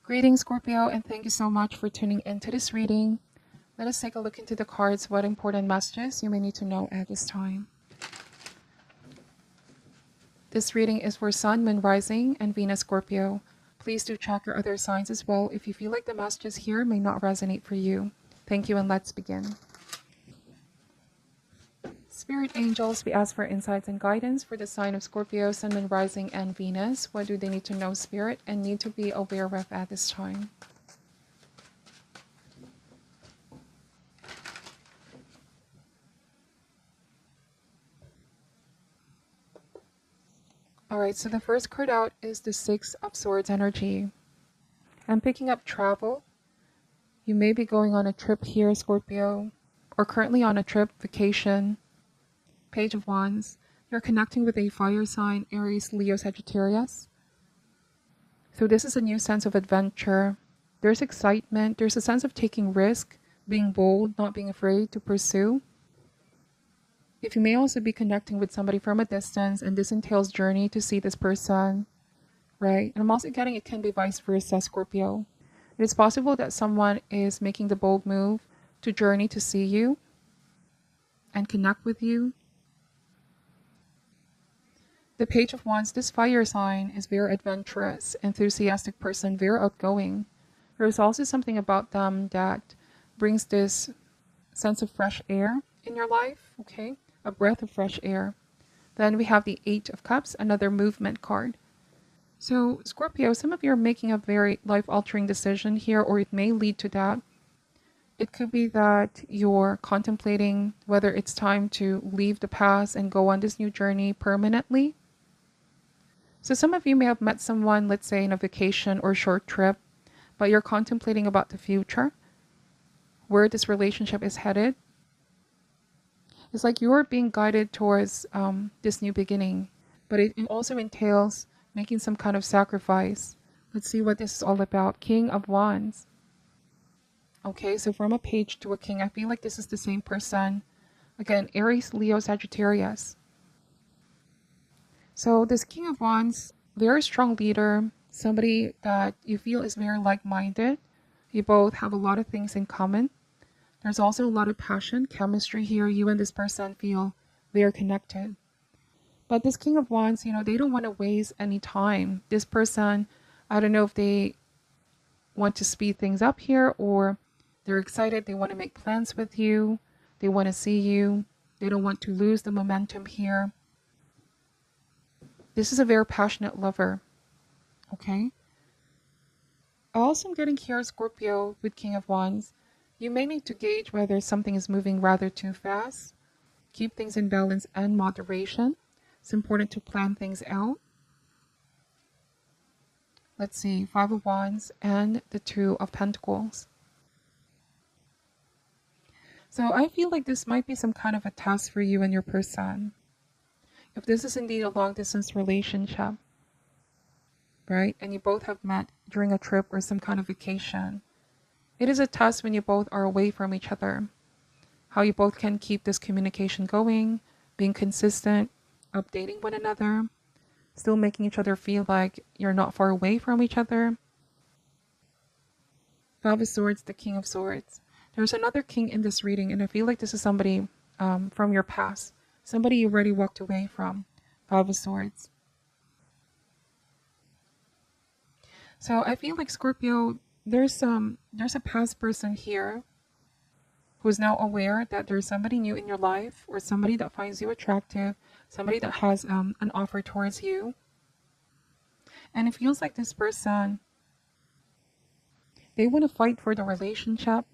Greetings, Scorpio, and thank you so much for tuning into this reading. Let us take a look into the cards, what important messages you may need to know at this time. This reading is for Sun, Moon, Rising, and Venus, Scorpio. Please do check your other signs as well if you feel like the messages here may not resonate for you. Thank you, and let's begin. Spirit angels, we ask for insights and guidance for the sign of Scorpio, Sun, Moon, Rising, and Venus. What do they need to know, Spirit, and need to be aware of at this time? Alright, so the first card out is the Six of Swords energy. I'm picking up travel. You may be going on a trip here, Scorpio, or currently on a trip, vacation. Page of Wands. You're connecting with a fire sign, Aries, Leo, Sagittarius. So this is a new sense of adventure. There's excitement. There's a sense of taking risk, being bold, not being afraid to pursue. If you may also be connecting with somebody from a distance, and this entails journey to see this person, right? And I'm also getting it can be vice versa, Scorpio. It is possible that someone is making the bold move to journey to see you and connect with you. The Page of Wands, this fire sign is very adventurous, enthusiastic person, very outgoing. There's also something about them that brings this sense of fresh air in your life, okay? A breath of fresh air. Then we have the Eight of Cups, another movement card. So, Scorpio, some of you are making a very life-altering decision here, or it may lead to that. It could be that you're contemplating whether it's time to leave the past and go on this new journey permanently. So some of you may have met someone, let's say in a vacation or short trip, but you're contemplating about the future, where this relationship is headed. It's like you're being guided towards this new beginning, but it also entails making some kind of sacrifice. Let's see what this is all about. King of Wands. Okay, so from a page to a king, I feel like this is the same person. Again, Aries, Leo, Sagittarius. So this King of Wands, very strong leader, somebody that you feel is very like-minded. You both have a lot of things in common. There's also a lot of passion, chemistry here. You and this person feel very connected. But this King of Wands, they don't want to waste any time. This person, I don't know if they want to speed things up here, or they're excited. They want to make plans with you. They want to see you. They don't want to lose the momentum here. This is a very passionate lover, okay? Also, I'm getting here, Scorpio, with King of Wands. You may need to gauge whether something is moving rather too fast. Keep things in balance and moderation. It's important to plan things out. Let's see, Five of Wands and the Two of Pentacles. So I feel like this might be some kind of a test for you and your person. If this is indeed a long-distance relationship, right, and you both have met during a trip or some kind of vacation, it is a test when you both are away from each other. How you both can keep this communication going, being consistent, updating one another, still making each other feel like you're not far away from each other. Five of Swords, the King of Swords. There's another king in this reading, and I feel like this is somebody from your past. Somebody you already walked away from. Five of Swords. So I feel like, Scorpio, there's a past person here who's now aware that there's somebody new in your life, or somebody that finds you attractive, somebody that has an offer towards you. And it feels like this person, they want to fight for the relationship.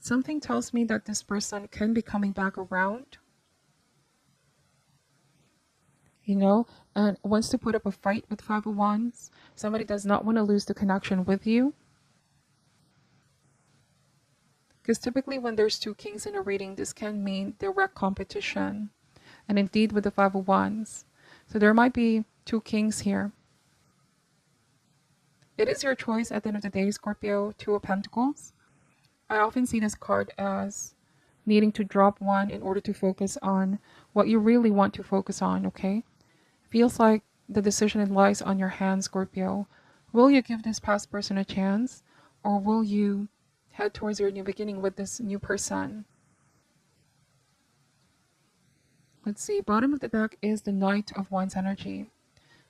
Something tells me that this person can be coming back around, and wants to put up a fight with Five of Wands. Somebody does not want to lose the connection with you. Because typically when there's two kings in a reading, this can mean direct competition. And indeed with the Five of Wands. So there might be two kings here. It is your choice at the end of the day, Scorpio. Two of Pentacles. I often see this card as needing to drop one in order to focus on what you really want to focus on, okay? Feels like the decision lies on your hands, Scorpio. Will you give this past person a chance, or will you head towards your new beginning with this new person? Let's see, bottom of the deck is the Knight of Wands energy.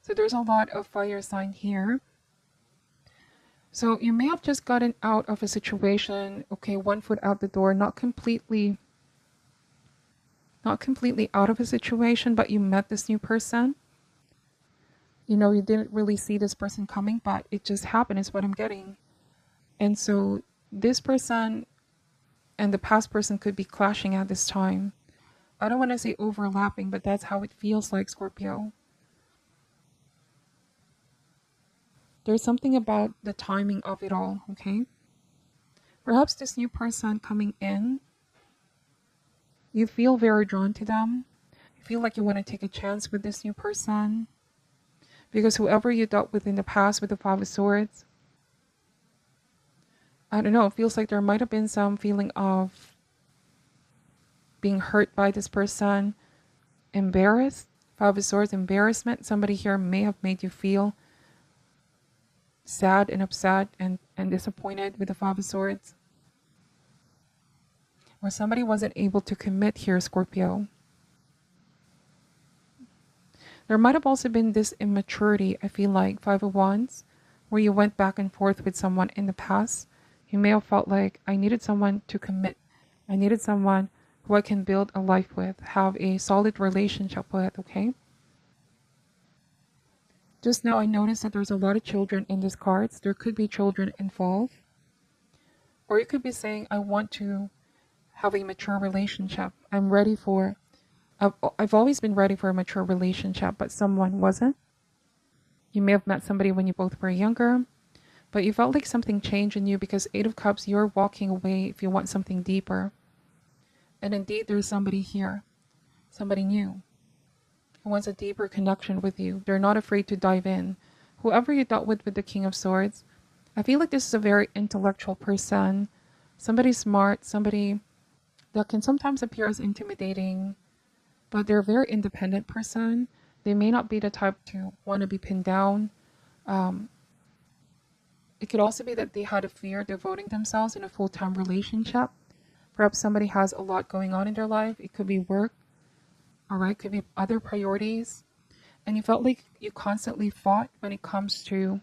So there's a lot of fire sign here. So you may have just gotten out of a situation, okay, one foot out the door, not completely out of a situation, but you met this new person. You know, you didn't really see this person coming, but it just happened is what I'm getting. And so this person and the past person could be clashing at this time. I don't want to say overlapping, but that's how it feels like, Scorpio. There's something about the timing of it all, okay? Perhaps this new person coming in, you feel very drawn to them. You feel like you want to take a chance with this new person. Because whoever you dealt with in the past with the Five of Swords, I don't know, it feels like there might have been some feeling of being hurt by this person, embarrassed. Five of Swords, embarrassment. Somebody here may have made you feel sad and upset and disappointed with the Five of Swords. Or somebody wasn't able to commit here, Scorpio. There might have also been this immaturity, I feel like, Five of Wands, where you went back and forth with someone in the past. You may have felt like, I needed someone to commit. I needed someone who I can build a life with, have a solid relationship with, okay? Just now I noticed that there's a lot of children in these cards. There could be children involved. Or you could be saying, I want to have a mature relationship. I'm ready for... I've always been ready for a mature relationship, but someone wasn't. You may have met somebody when you both were younger, but you felt like something changed in you because Eight of Cups, you're walking away if you want something deeper. And indeed, there's somebody here, somebody new, who wants a deeper connection with you. They're not afraid to dive in. Whoever you dealt with the King of Swords, I feel like this is a very intellectual person, somebody smart, somebody that can sometimes appear as intimidating, but they're a very independent person. They may not be the type to want to be pinned down. It could also be that they had a fear devoting themselves in a full-time relationship. Perhaps somebody has a lot going on in their life. It could be work, all right? It could be other priorities. And you felt like you constantly fought when it comes to,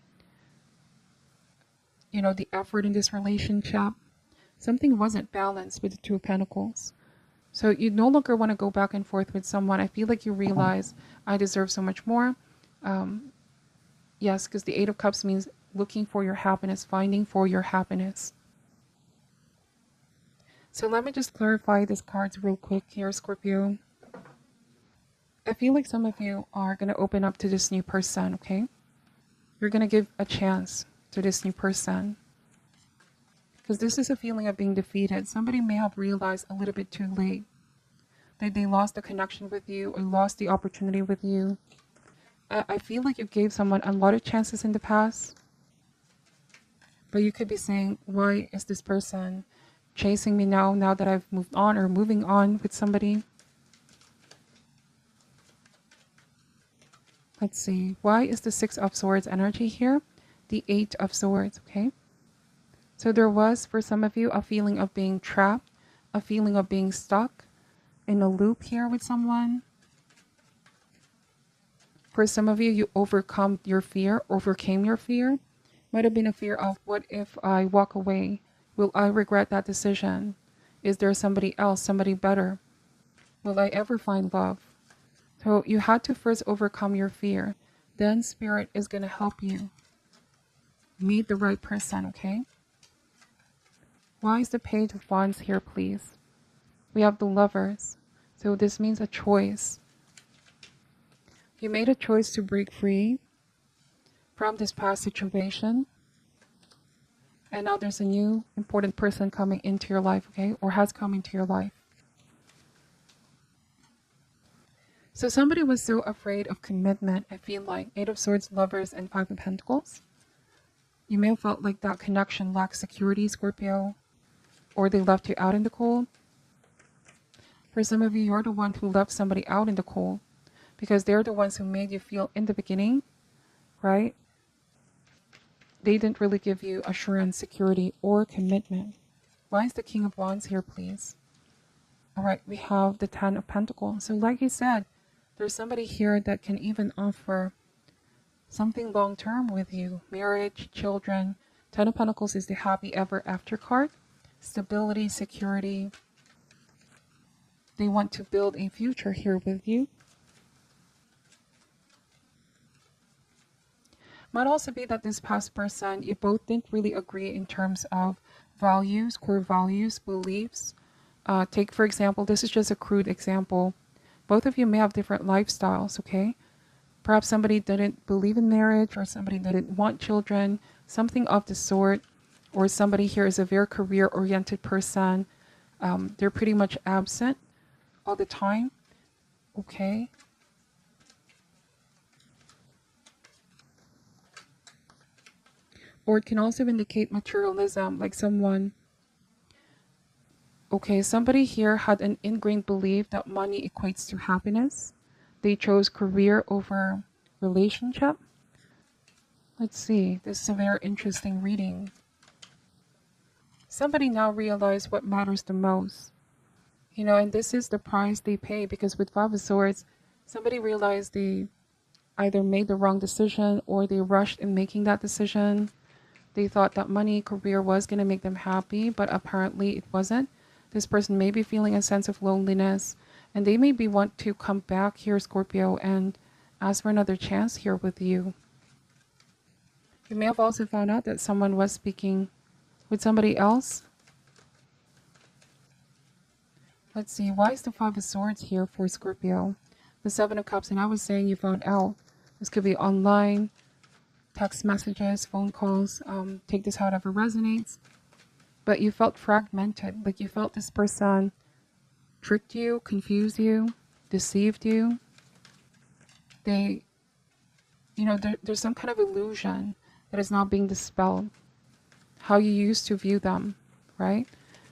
you know, the effort in this relationship. Something wasn't balanced with the Two of Pentacles. So you no longer want to go back and forth with someone. I feel like you realize I deserve so much more. Yes, because the Eight of Cups means looking for your happiness, finding for your happiness. So let me just clarify these cards real quick here, Scorpio. I feel like some of you are going to open up to this new person, okay? You're going to give a chance to this new person. Because this is a feeling of being defeated. Somebody may have realized a little bit too late that they lost the connection with you or lost the opportunity with you. I feel like you gave someone a lot of chances in the past. But you could be saying, why is this person chasing me now that I've moved on or moving on with somebody? Let's see. Why is the Six of Swords energy here? The Eight of Swords, okay? So there was, for some of you, a feeling of being trapped, a feeling of being stuck in a loop here with someone. For some of you, you overcame your fear. Might have been a fear of, what if I walk away? Will I regret that decision? Is there somebody else, somebody better? Will I ever find love? So you had to first overcome your fear. Then Spirit is going to help you meet the right person, okay? Why is the Page of Wands here, please? We have the Lovers. So this means a choice. You made a choice to break free from this past situation. And now there's a new important person coming into your life, okay? Or has come into your life. So somebody was so afraid of commitment, I feel like. Eight of Swords, Lovers, and Five of Pentacles. You may have felt like that connection lacked security, Scorpio. Or they left you out in the cold. For some of you, you're the one who left somebody out in the cold. Because they're the ones who made you feel in the beginning, right? they didn't really give you assurance, security, or commitment. Why is the King of Wands here, please? All right, we have the Ten of Pentacles. So like I said, there's somebody here that can even offer something long-term with you. Marriage, children. Ten of Pentacles is the happy ever after card. Stability, security. They want to build a future here with you. Might also be that this past person, you both didn't really agree in terms of values, core values, beliefs. Take, for example, this is just a crude example. Both of you may have different lifestyles, okay? Perhaps somebody didn't believe in marriage, or somebody didn't want children, something of the sort. Or somebody here is a very career-oriented person. They're pretty much absent all the time, okay? Or it can also indicate materialism, like someone, okay, somebody here had an ingrained belief that money equates to happiness. They chose career over relationship. Let's see, this is a very interesting reading. Somebody now realized what matters the most. You know, and this is the price they pay, because with Five of Swords, somebody realized they either made the wrong decision or they rushed in making that decision. They thought that money, career was going to make them happy, but apparently it wasn't. This person may be feeling a sense of loneliness, and they maybe want to come back here, Scorpio, and ask for another chance here with you. You may have also found out that someone was speaking with somebody else. Let's see, why is the Five of Swords here for Scorpio? The Seven of Cups, and I was saying you found out. This could be online, text messages, phone calls. Take this however resonates. But you felt fragmented, like you felt this person tricked you, confused you, deceived you. They, you know, there's some kind of illusion that is not being dispelled. How you used to view them, right?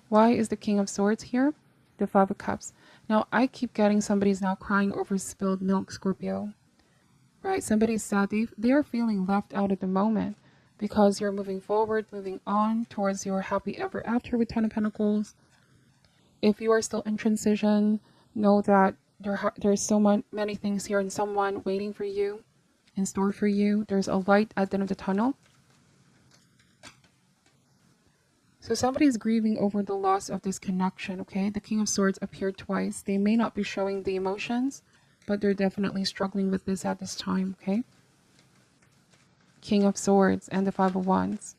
Why is the King of Swords here? The Five of Cups. Now, I keep getting somebody's now crying over spilled milk, Scorpio. Right? Somebody's sad. They are feeling left out at the moment because you're moving forward, moving on towards your happy ever after with Ten of Pentacles. If you are still in transition, know that there's so many things here and someone waiting for you, in store for you. There's a light at the end of the tunnel. So somebody's grieving over the loss of this connection, okay? The King of Swords appeared twice. They may not be showing the emotions, but they're definitely struggling with this at this time, okay? King of Swords and the Five of Wands.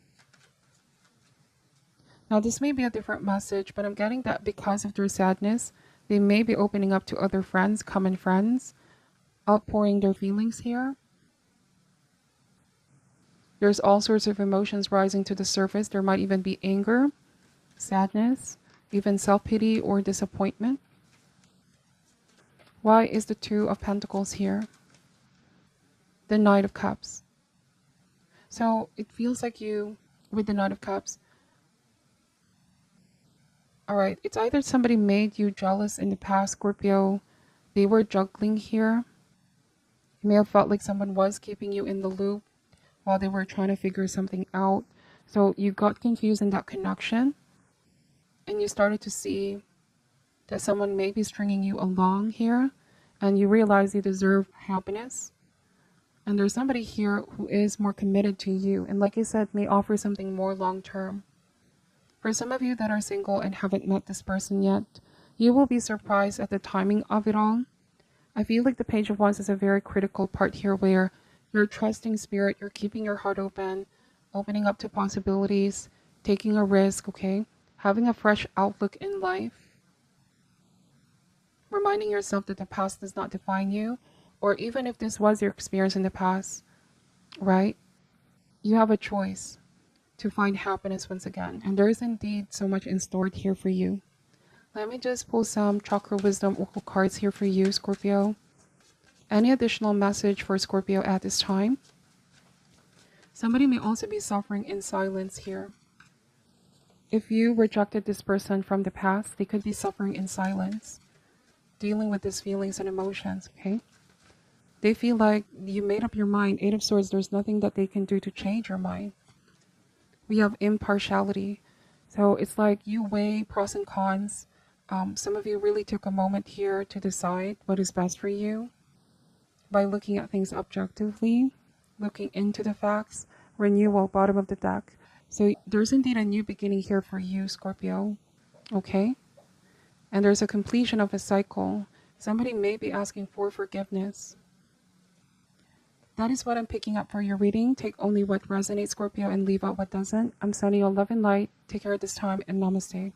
Now, this may be a different message, but I'm getting that because of their sadness, they may be opening up to other friends, common friends, outpouring their feelings here. There's all sorts of emotions rising to the surface. There might even be anger, sadness, even self-pity or disappointment. Why is the Two of Pentacles here? The Knight of Cups. So it feels like you, with the Knight of Cups, all right, it's either somebody made you jealous in the past, Scorpio. They were juggling here. You may have felt like someone was keeping you in the loop while they were trying to figure something out. So you got confused in that connection, and you started to see that someone may be stringing you along here, and you realize you deserve happiness. And there's somebody here who is more committed to you, and like I said, may offer something more long-term. For some of you that are single and haven't met this person yet, you will be surprised at the timing of it all. I feel like the Page of Wands is a very critical part here where you're trusting spirit, you're keeping your heart open, opening up to possibilities, taking a risk, okay? Having a fresh outlook in life. Reminding yourself that the past does not define you, or even if this was your experience in the past, right? You have a choice to find happiness once again. And there is indeed so much in store here for you. Let me just pull some Chakra Wisdom Oracle cards here for you, Scorpio. Any additional message for Scorpio at this time? Somebody may also be suffering in silence here. If you rejected this person from the past, they could be suffering in silence, dealing with these feelings and emotions, okay? They feel like you made up your mind. Eight of Swords, there's nothing that they can do to change your mind. We have impartiality. So it's like you weigh pros and cons. Some of you really took a moment here to decide what is best for you by looking at things objectively, looking into the facts. Renewal, bottom of the deck. So there's indeed a new beginning here for you, Scorpio. Okay? And there's a completion of a cycle. Somebody may be asking for forgiveness. That is what I'm picking up for your reading. Take only what resonates, Scorpio, and leave out what doesn't. I'm sending you love and light. Take care at this time, and namaste.